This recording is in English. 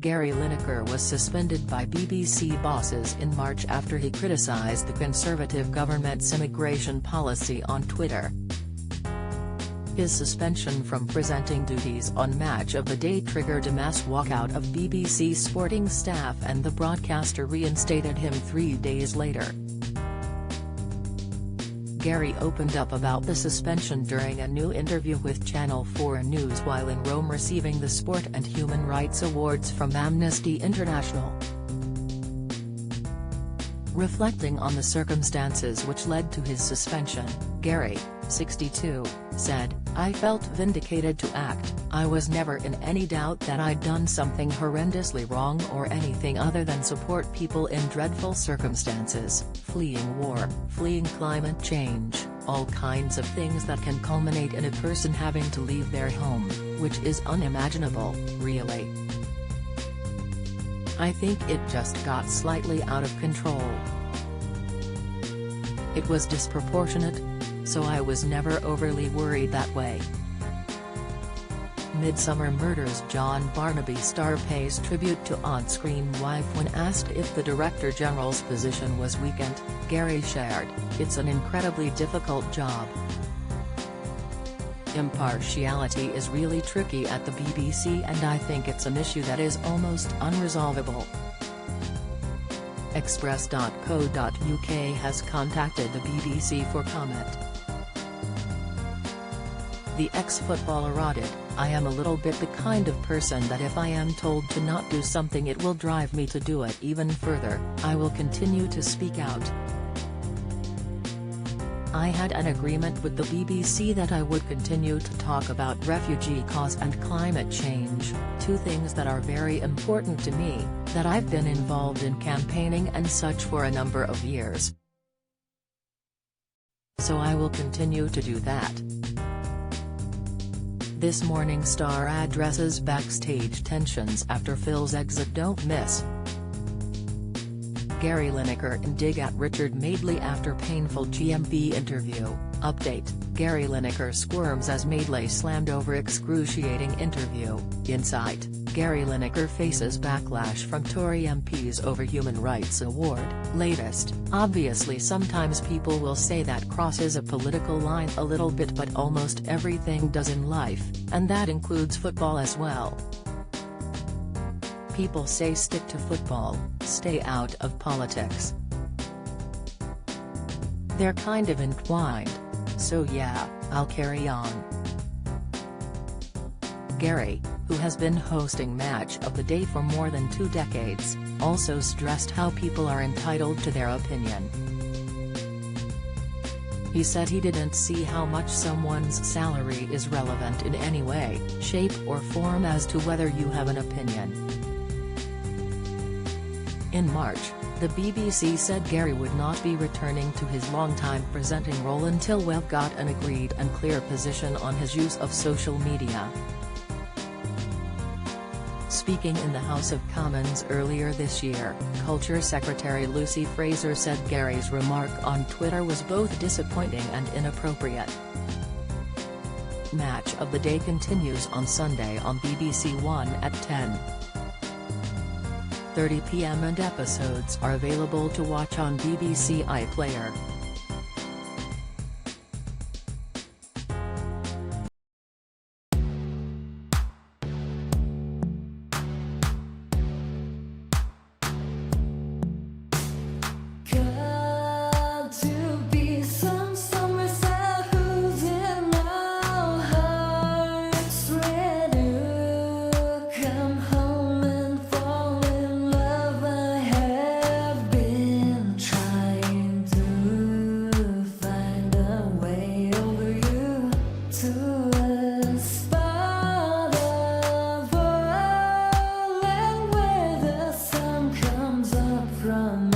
Gary Lineker was suspended by BBC bosses in March after he criticised the Conservative government's immigration policy on Twitter. His suspension from presenting duties on Match of the Day triggered a mass walkout of BBC sporting staff, and the broadcaster reinstated him 3 days later. Gary opened up about the suspension during a new interview with Channel 4 News while in Rome receiving the Sport and Human Rights Awards from Amnesty International. Reflecting on the circumstances which led to his suspension, Gary, 62, said, "I felt vindicated to act. I was never in any doubt that I'd done something horrendously wrong or anything other than support people in dreadful circumstances, fleeing war, fleeing climate change, all kinds of things that can culminate in a person having to leave their home, which is unimaginable, really. I think it just got slightly out of control. It was disproportionate, so I was never overly worried that way." Midsummer Murders John Barnaby star pays tribute to on-screen wife. When asked if the Director General's position was weakened, Gary shared, "It's an incredibly difficult job. Impartiality is really tricky at the BBC, and I think it's an issue that is almost unresolvable." Express.co.uk has contacted the BBC for comment. The ex-footballer added, "I am a little bit the kind of person that if I am told to not do something it will drive me to do it even further. I will continue to speak out. I had an agreement with the BBC that I would continue to talk about refugee cause and climate change, two things that are very important to me, that I've been involved in campaigning and such for a number of years. So I will continue to do that." This Morning star addresses backstage tensions after Phil's exit. Don't miss. Gary Lineker in dig at Richard Madeley after painful GMB interview. Update: Gary Lineker squirms as Madeley slammed over excruciating interview. Insight: Gary Lineker faces backlash from Tory MPs over Human Rights Award. Latest: obviously sometimes people will say that crosses a political line a little bit, but almost everything does in life, and that includes football as well. People say stick to football, stay out of politics. They're kind of entwined. So yeah, I'll carry on. Gary, who has been hosting Match of the Day for more than 2 decades, also stressed how people are entitled to their opinion. He said he didn't see how much someone's salary is relevant in any way, shape or form as to whether you have an opinion. In March, the BBC said Gary would not be returning to his longtime presenting role until we've got an agreed and clear position on his use of social media. Speaking in the House of Commons earlier this year, Culture Secretary Lucy Fraser said Gary's remark on Twitter was both disappointing and inappropriate. Match of the Day continues on Sunday on BBC One at 10:30 p.m. and episodes are available to watch on BBC iPlayer. From